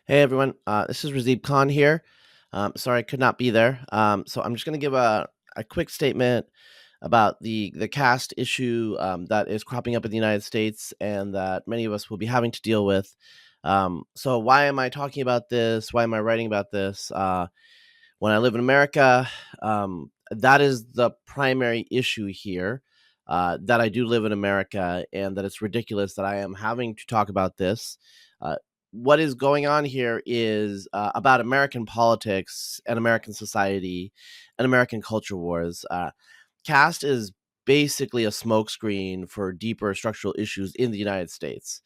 Hey everyone, this is Razib Khan here. Sorry I could not be there. So I'm just going to give a quick statement about the caste issue that is cropping up in the United States and that many of us will be having to deal with. So why am I talking about this? Why am I writing about this? When I live in America, that is the primary issue here. That I do live in America, and that it's ridiculous that I am having to talk about this. Uh, what is going on here is about American politics and American society and American culture wars. Caste is basically a smokescreen for deeper structural issues in the United States.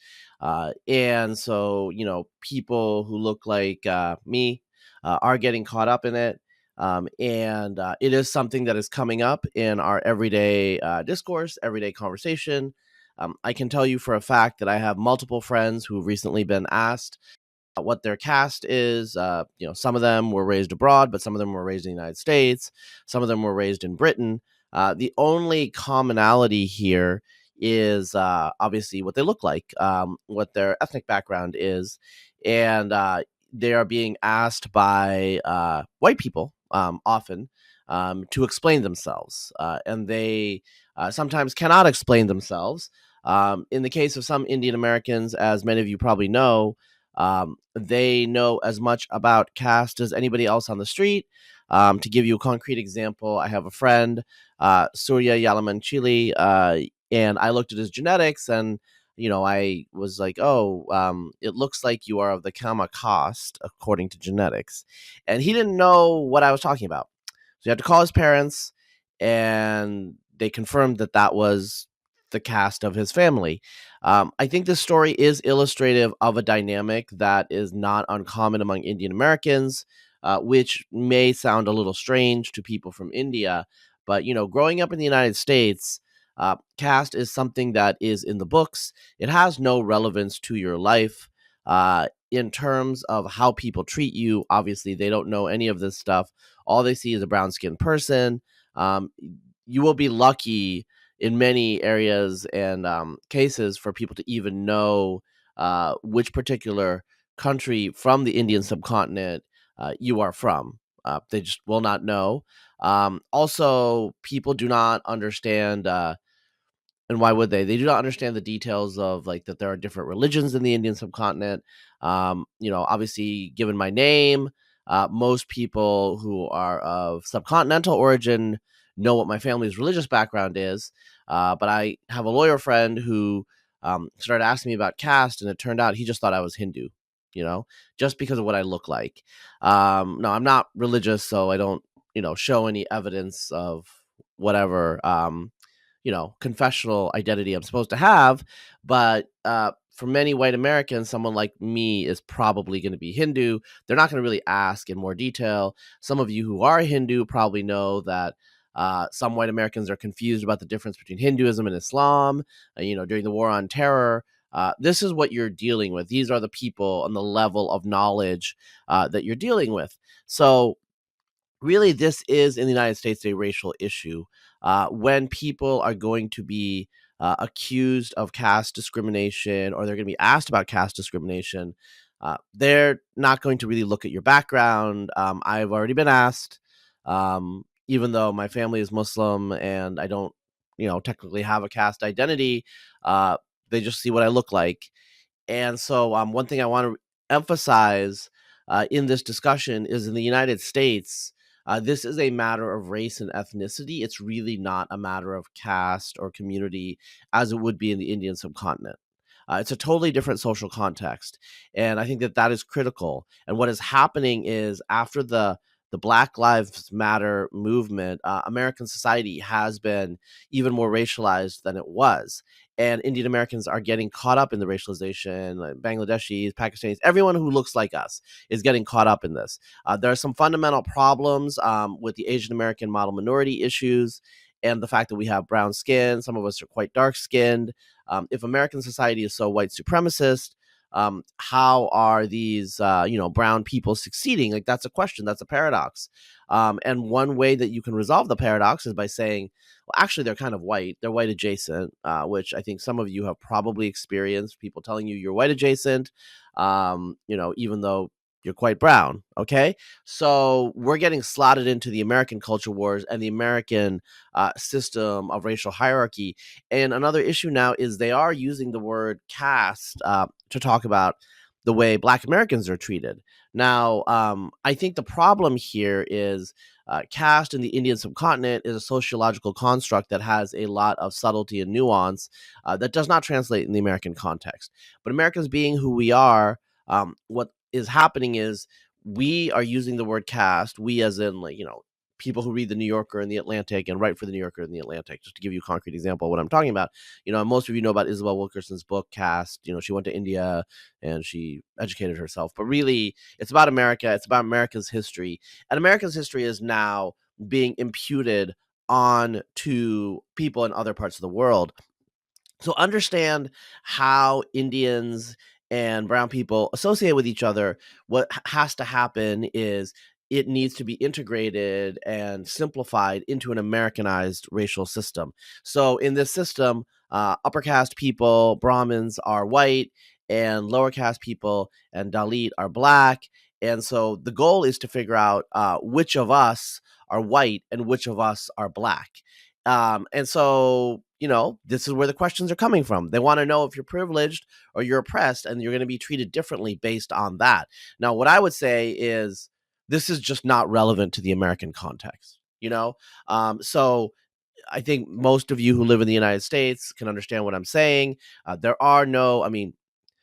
And so, people who look like me are getting caught up in it. And it is something that is coming up in our everyday discourse, everyday conversation. I can tell you for a fact that I have multiple friends who've recently been asked what their caste is. Some of them were raised abroad, but some of them were raised in the United States. Some of them were raised in Britain. The only commonality here is obviously what they look like, what their ethnic background is, and they are being asked by white people often to explain themselves, and they sometimes cannot explain themselves. In the case of some Indian Americans, as many of you probably know, they know as much about caste as anybody else on the street. To give you a concrete example, I have a friend, Surya Yalamanchili, and I looked at his genetics and I was like, oh, it looks like you are of the Kama caste according to genetics. And he didn't know what I was talking about. So he had to call his parents, and they confirmed that that was the caste of his family. I think this story is illustrative of a dynamic that is not uncommon among Indian Americans, which may sound a little strange to people from India. But, growing up in the United States, caste is something that is in the books. It has no relevance to your life. In terms of how people treat you, obviously, they don't know any of this stuff. All they see is a brown skinned person. Um, you will be lucky in many areas and cases for people to even know which particular country from the Indian subcontinent you are from. They just will not know. Also, people do not understand. And why would they? They do not understand the details of like that there are different religions in the Indian subcontinent. Obviously, given my name, most people who are of subcontinental origin know what my family's religious background is. But I have a lawyer friend who started asking me about caste, and it turned out he just thought I was Hindu. Just because of what I look like. No, I'm not religious, so I don't, show any evidence of whatever. Confessional identity I'm supposed to have. But for many white Americans, someone like me is probably going to be Hindu. They're not going to really ask in more detail. Some of you who are Hindu probably know that some white Americans are confused about the difference between Hinduism and Islam, during the war on terror. This is what you're dealing with. These are the people and the level of knowledge that you're dealing with. So really, this is in the United States a racial issue. When people are going to be accused of caste discrimination, or they're going to be asked about caste discrimination, they're not going to really look at your background. I've already been asked, even though my family is Muslim and I don't, technically have a caste identity. They just see what I look like. And so, one thing I want to emphasize in this discussion is in the United States, this is a matter of race and ethnicity. It's really not a matter of caste or community as it would be in the Indian subcontinent. It's a totally different social context. And I think that that is critical. And what is happening is after the Black Lives Matter movement, American society has been even more racialized than it was. And Indian Americans are getting caught up in the racialization. Like Bangladeshis, Pakistanis, everyone who looks like us is getting caught up in this. There are some fundamental problems with the Asian American model minority issues and the fact that we have brown skin. Some of us are quite dark skinned. If American society is so white supremacist, how are these brown people succeeding? Like, that's a question, that's a paradox. And one way that you can resolve the paradox is by saying, well, actually they're kind of white, they're white adjacent, which I think some of you have probably experienced, people telling you you're white adjacent, even though you're quite brown. Okay, so we're getting slotted into the American culture wars and the American system of racial hierarchy. And another issue now is they are using the word caste to talk about the way Black Americans are treated. Now, I think the problem here is caste in the Indian subcontinent is a sociological construct that has a lot of subtlety and nuance that does not translate in the American context. But Americans being who we are, what is happening is we are using the word caste, we as in, like, people who read the New Yorker and the Atlantic and write for the New Yorker and the Atlantic, just to give you a concrete example of what I'm talking about. Most of you know about Isabel Wilkerson's book, Caste. She went to India and she educated herself. But really, it's about America. It's about America's history. And America's history is now being imputed on to people in other parts of the world. So understand how Indians and brown people associate with each other. What has to happen is it needs to be integrated and simplified into an Americanized racial system. So in this system, upper caste people, Brahmins, are white, and lower caste people and Dalit are black. And so the goal is to figure out which of us are white and which of us are black. And so, this is where the questions are coming from. They want to know if you're privileged or you're oppressed, and you're going to be treated differently based on that. Now, what I would say is this is just not relevant to the American context. So I think most of you who live in the United States can understand what I'm saying. There are no, I mean,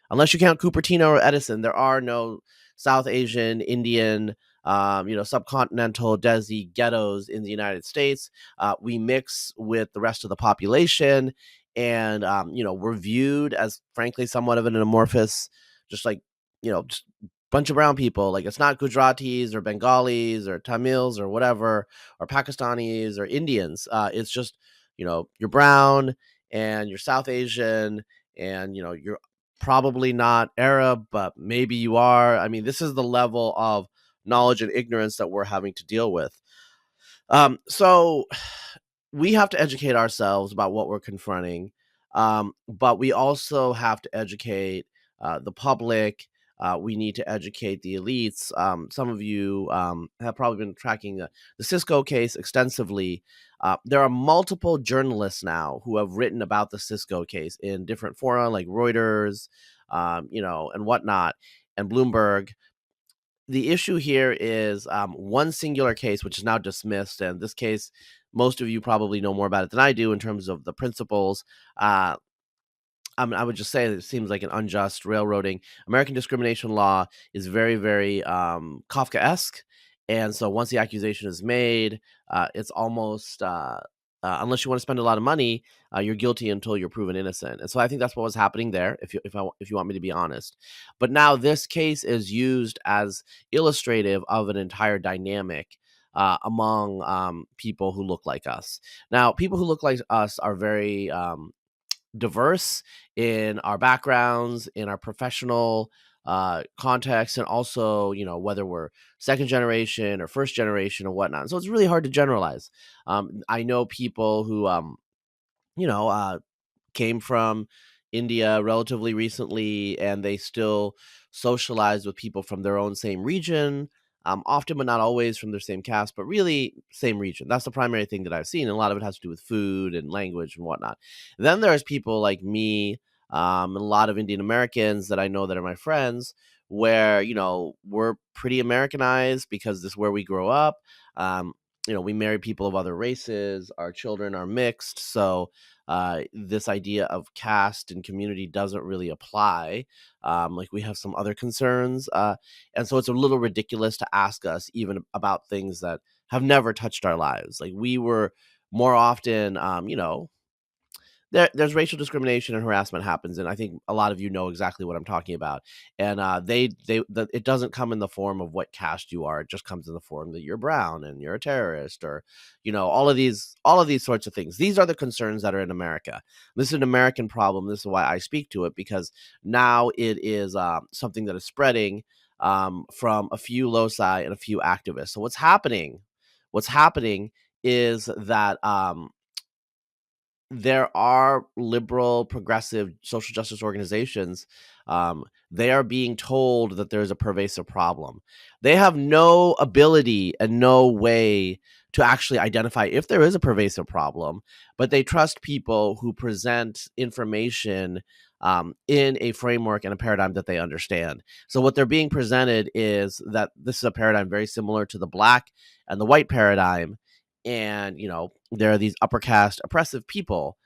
unless you count Cupertino or Edison, there are no South Asian, Indian, subcontinental Desi ghettos in the United States. We mix with the rest of the population, and we're viewed as, frankly, somewhat of an amorphous, just like just bunch of brown people. Like, it's not Gujaratis or Bengalis or Tamils or whatever, or Pakistanis or Indians. It's just you're brown and you're South Asian, and you're probably not Arab, but maybe you are. I mean, this is the level of knowledge and ignorance that we're having to deal with. So we have to educate ourselves about what we're confronting, but we also have to educate the public. We need to educate the elites. Some of you have probably been tracking the Cisco case extensively. There are multiple journalists now who have written about the Cisco case in different fora, like Reuters, and whatnot, and Bloomberg. The issue here is one singular case, which is now dismissed. And this case, most of you probably know more about it than I do in terms of the principles. I would just say that it seems like an unjust railroading. American discrimination law is very, very Kafkaesque. And so once the accusation is made, it's almost, unless you want to spend a lot of money, you're guilty until you're proven innocent. And so I think that's what was happening there, if you want me to be honest. But now this case is used as illustrative of an entire dynamic among people who look like us. Now, people who look like us are very diverse in our backgrounds, in our professional context, and also, whether we're second generation or first generation or whatnot. So it's really hard to generalize. I know people who, you know, uh, came from India relatively recently, and they still socialize with people from their own same region, often but not always from their same caste, but really same region. That's the primary thing that I've seen. And a lot of it has to do with food and language and whatnot. Then there's people like me, and a lot of Indian Americans that I know that are my friends, where, we're pretty Americanized because this is where we grow up. Um, we marry people of other races, our children are mixed. So this idea of caste and community doesn't really apply. Like, we have some other concerns. And so it's a little ridiculous to ask us even about things that have never touched our lives. Like, we were more often, there's racial discrimination and harassment happens, and I think a lot of you know exactly what I'm talking about. And it doesn't come in the form of what caste you are. It just comes in the form that you're brown and you're a terrorist, or all of these sorts of things. These are the concerns that are in America. This is an American problem. This is why I speak to it, because now it is something that is spreading from a few loci and a few activists. So what's happening is that there are liberal, progressive social justice organizations. They are being told that there's a pervasive problem. They have no ability and no way to actually identify if there is a pervasive problem, but they trust people who present information in a framework and a paradigm that they understand. So what they're being presented is that this is a paradigm very similar to the black and the white paradigm. And there are these upper caste oppressive people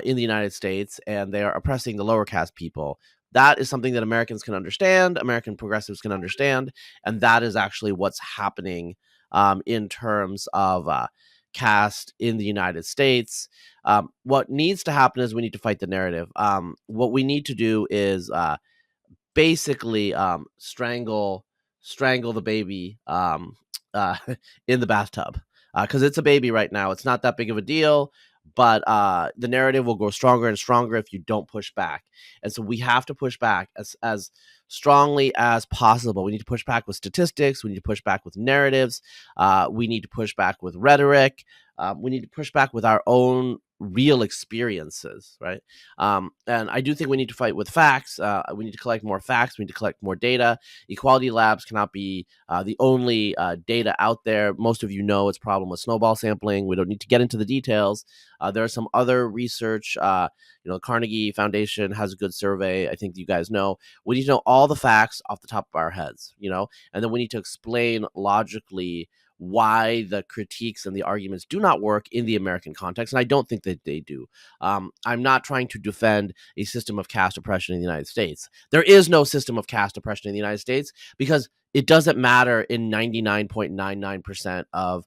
in the United States, and they are oppressing the lower caste people. That is something that Americans can understand, American progressives can understand, and that is actually what's happening in terms of caste in the United States. What needs to happen is we need to fight the narrative. What we need to do is basically strangle the baby uh, in the bathtub, because it's a baby right now. It's not that big of a deal, but the narrative will grow stronger and stronger if you don't push back. And so we have to push back as strongly as possible. We need to push back with statistics. We need to push back with narratives. We need to push back with rhetoric. We need to push back with our own real experiences, right? And I do think we need to fight with facts. We need to collect more facts. We need to collect more data. Equality labs cannot be the only data out there. Most of you know it's a problem with snowball sampling. We don't need to get into the details. There are some other research. The Carnegie Foundation has a good survey. I think you guys know. We need to know all the facts off the top of our heads, and then we need to explain logically why the critiques and the arguments do not work in the American context. And I don't think that they do. I'm not trying to defend a system of caste oppression in the United States. There is no system of caste oppression in the United States, because it doesn't matter in 99.99% of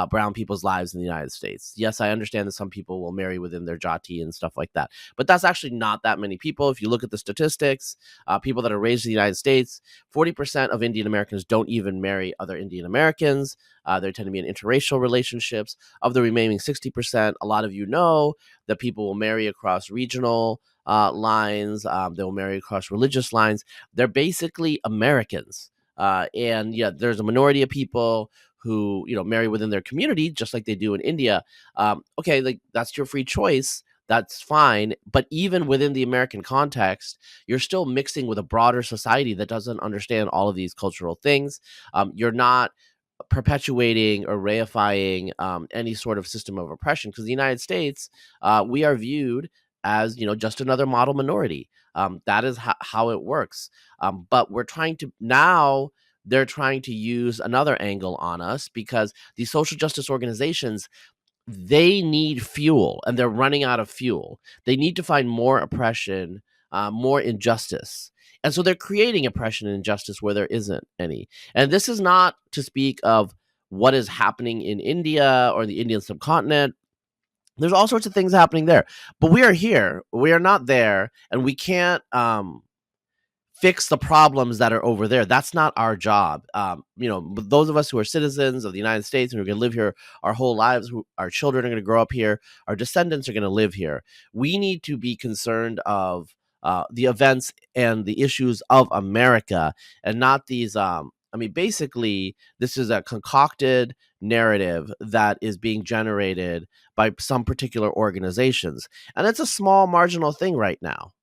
brown people's lives in the United States. Yes, I understand that some people will marry within their jati and stuff like that, but that's actually not that many people. If you look at the statistics, people that are raised in the United States, 40% of Indian Americans don't even marry other Indian Americans. They tend to be in interracial relationships. Of the remaining 60%, a lot of you know that people will marry across regional lines. They will marry across religious lines. They're basically Americans. And yeah, there's a minority of people who marry within their community, just like they do in India. Okay, like that's your free choice. That's fine. But even within the American context, you're still mixing with a broader society that doesn't understand all of these cultural things. You're not perpetuating or reifying any sort of system of oppression, because the United States, we are viewed as just another model minority. That is how it works. But they're trying to use another angle on us, because these social justice organizations, they need fuel and they're running out of fuel. They need to find more oppression, more injustice. And so they're creating oppression and injustice where there isn't any. And this is not to speak of what is happening in India or the Indian subcontinent. There's all sorts of things happening there. But we are here. We are not there. And we can't fix the problems that are over there. That's not our job. Those of us who are citizens of the United States and who are going to live here our whole lives, our children are going to grow up here, our descendants are going to live here. We need to be concerned of the events and the issues of America, and not these. Basically, this is a concocted narrative that is being generated by some particular organizations, and it's a small marginal thing right now.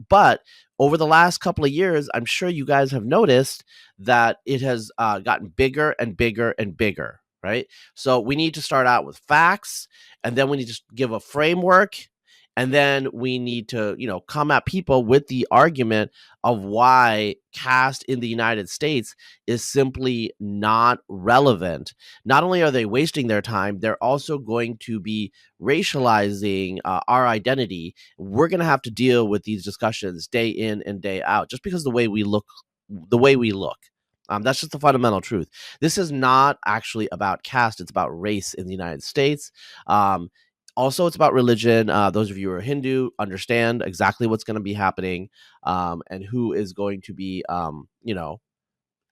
But over the last couple of years, I'm sure you guys have noticed that it has gotten bigger and bigger and bigger, right? So we need to start out with facts, and then we need to give a framework, and then we need to, come at people with the argument of why caste in the United States is simply not relevant. Not only are they wasting their time, they're also going to be racializing our identity. We're going to have to deal with these discussions day in and day out, just because the way we look. That's just the fundamental truth. This is not actually about caste. It's about race in the United States. Also, it's about religion. Those of you who are Hindu understand exactly what's going to be happening, and who is going to be,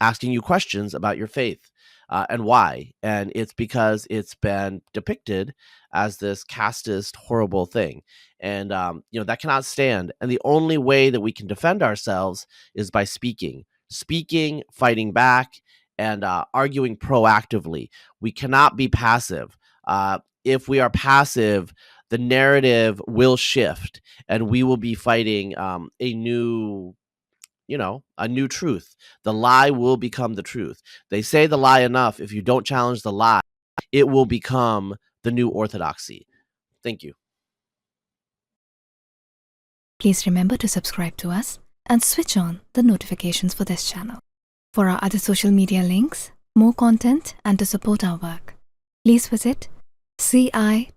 asking you questions about your faith, and why. And it's because it's been depicted as this casteist, horrible thing. And, that cannot stand. And the only way that we can defend ourselves is by speaking, fighting back, and arguing proactively. We cannot be passive. If we are passive, the narrative will shift, and we will be fighting a new truth. The lie will become the truth. They say the lie enough. If you don't challenge the lie, it will become the new orthodoxy. Thank you. Please remember to subscribe to us and switch on the notifications for this channel. For our other social media links, more content, and to support our work, please visit citti.net.